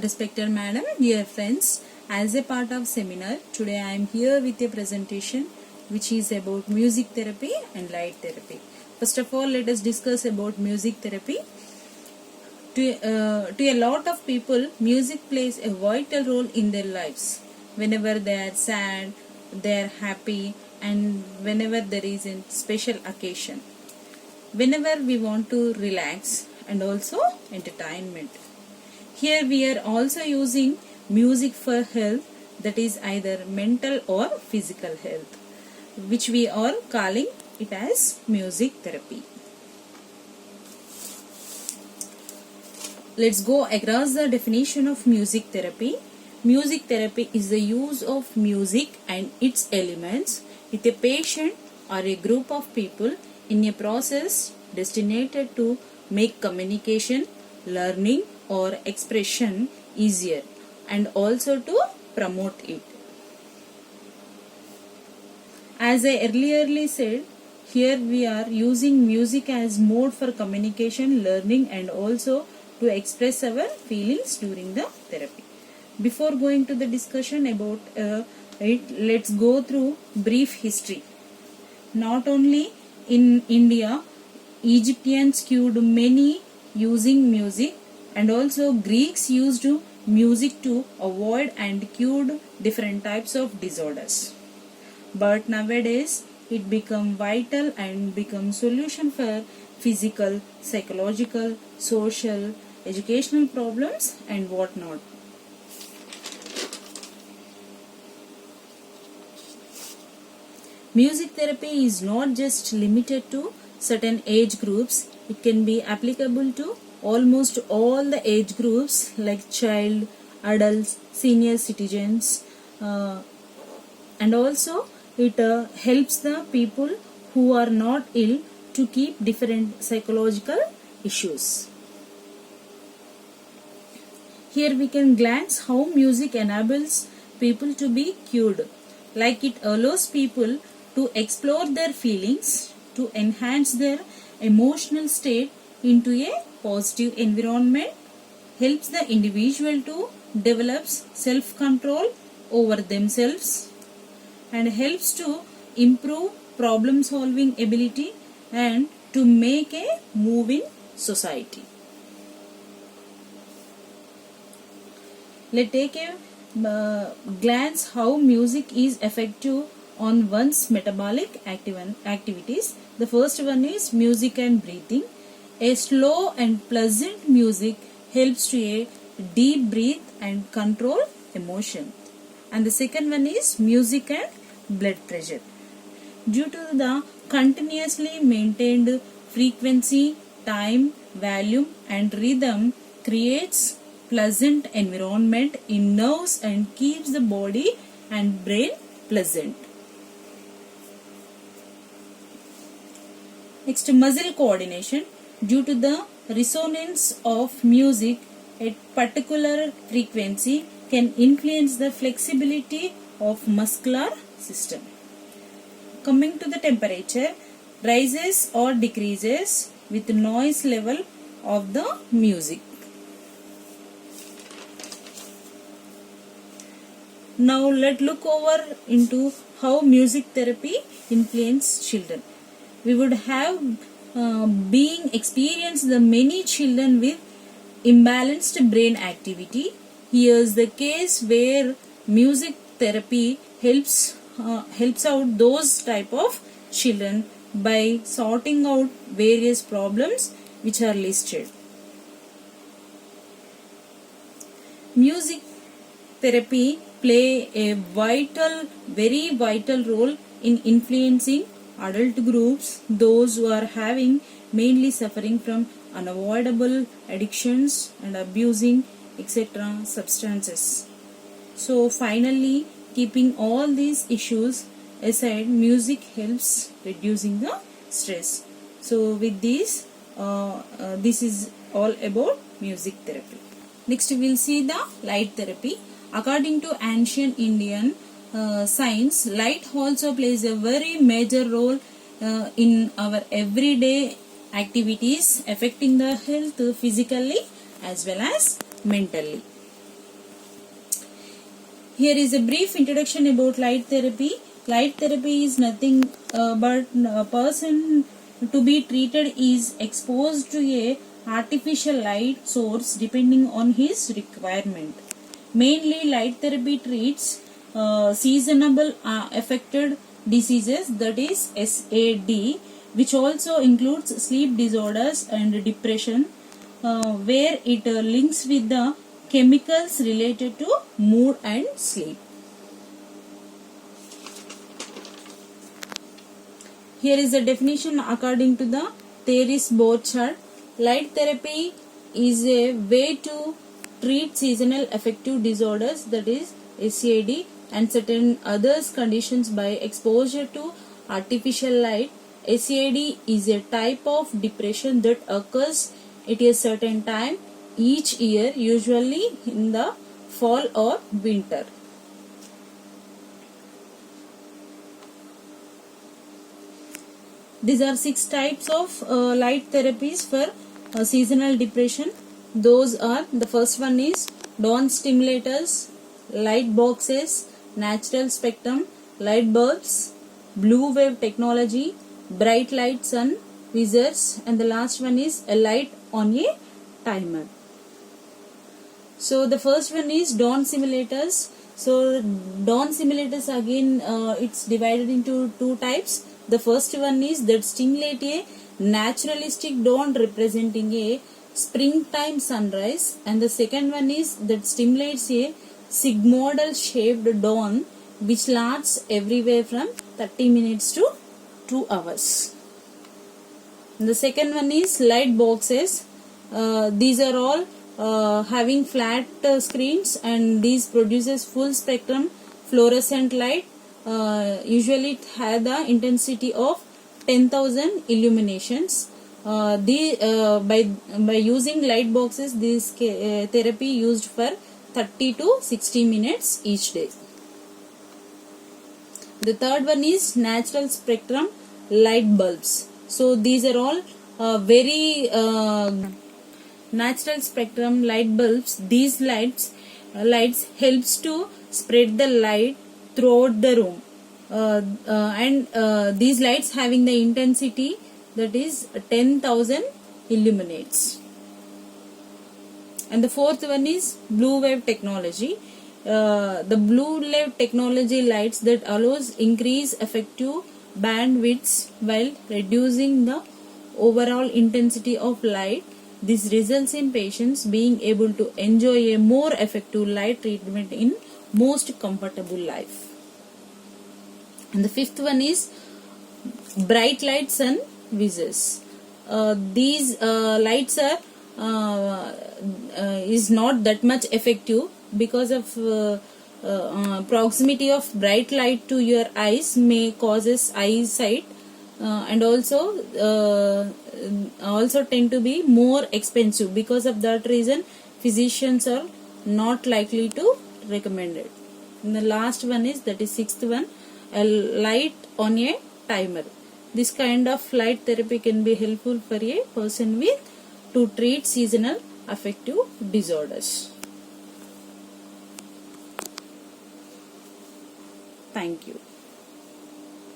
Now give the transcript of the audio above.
Respected Madam, dear friends, as a part of seminar, today I am here with a presentation which is about music therapy and light therapy. First of all, let us discuss about music therapy. To a lot of people, music plays a vital role in their lives. Whenever they are sad, they are happy, and whenever there is a special occasion. Whenever we want to relax and also entertainment. Here we are also using music for health, that is either mental or physical health, which we are calling it as music therapy. Let's go across the definition of music therapy. Music therapy is the use of music and its elements with a patient or a group of people in a process destined to make communication, learning or expression easier and also to promote it. As I earlier said, here we are using music as mode for communication, learning and also to express our feelings during the therapy. Before going to the discussion about it, let's go through brief history. Not only in India, Egyptians cured many using music, and also Greeks used music to avoid and cured different types of disorders. But nowadays it become vital and become solution for physical, psychological, social, educational problems and whatnot. Music therapy is not just limited to certain age groups. It can be applicable to almost all the age groups like child, adults, senior citizens, and also it helps the people who are not ill to keep different psychological issues. Here we can glance how music enables people to be cured, like it allows people to explore their feelings, to enhance their emotional state into a positive environment, helps the individual to develop self-control over themselves and helps to improve problem-solving ability and to make a move in society. Let's take a glance how music is effective on one's metabolic activities. The first one is music and breathing. A slow and pleasant music helps to a deep breathe and control emotion. And the second one is music and blood pressure. Due to the continuously maintained frequency, time, volume and rhythm creates pleasant environment in nerves and keeps the body and brain pleasant. Next, muscle coordination. Due to the resonance of music at particular frequency can influence the flexibility of muscular system. Coming to the temperature, rises or decreases with noise level of the music. Now let's look over into how music therapy influences children. We would have being experienced the many children with imbalanced brain activity. Here's the case where music therapy helps out those type of children by sorting out various problems which are listed. Music therapy play a very vital role in influencing adult groups, those who are having mainly suffering from unavoidable addictions and abusing etc. substances. So finally, keeping all these issues aside, music helps reducing the stress. So with this, this is all about music therapy. Next we will see the light therapy. According to ancient Indian science, light also plays a very major role in our everyday activities, affecting the health physically as well as mentally. Here is a brief introduction about light therapy. Light therapy is nothing but a person to be treated is exposed to a artificial light source depending on his requirement. Mainly light therapy treats seasonable affected diseases, that is SAD, which also includes sleep disorders and depression, where it links with the chemicals related to mood and sleep. Here is the definition according to the Theoris Borchardt. Light therapy is a way to treat seasonal affective disorders, that is SAD, and certain other conditions by exposure to artificial light. SAD is a type of depression that occurs at a certain time each year, usually in the fall or winter. These are 6 types of light therapies for seasonal depression. Those are, the first one is dawn stimulators, light boxes, natural spectrum, light bulbs, blue wave technology, bright light sun visors, and the last one is a light on a timer. So the first one is dawn simulators. So dawn simulators, again it's divided into 2 types. The first one is that stimulate a naturalistic dawn representing a springtime sunrise, and the second one is that stimulates a sigmoidal shaped dawn which lasts everywhere from 30 minutes to 2 hours. And the second one is light boxes. These are all having flat screens, and these produces full spectrum fluorescent light. Usually it has the intensity of 10,000 illuminations. By using light boxes, this therapy used for 30 to 60 minutes each day. The third one is natural spectrum light bulbs. So these are all very natural spectrum light bulbs. These lights helps to spread the light throughout the room, and these lights having the intensity that is 10,000 illuminates. And the fourth one is blue wave technology. The blue wave technology lights that allows increase effective bandwidths while reducing the overall intensity of light. This results in patients being able to enjoy a more effective light treatment in most comfortable life. And the fifth one is bright light sun visors. These lights are is not that much effective because of proximity of bright light to your eyes may causes eyesight, and also tend to be more expensive. Because of that reason, physicians are not likely to recommend it. And the last one is, that is sixth one, a light on a timer. This kind of light therapy can be helpful for a person to treat seasonal affective disorders. Thank you.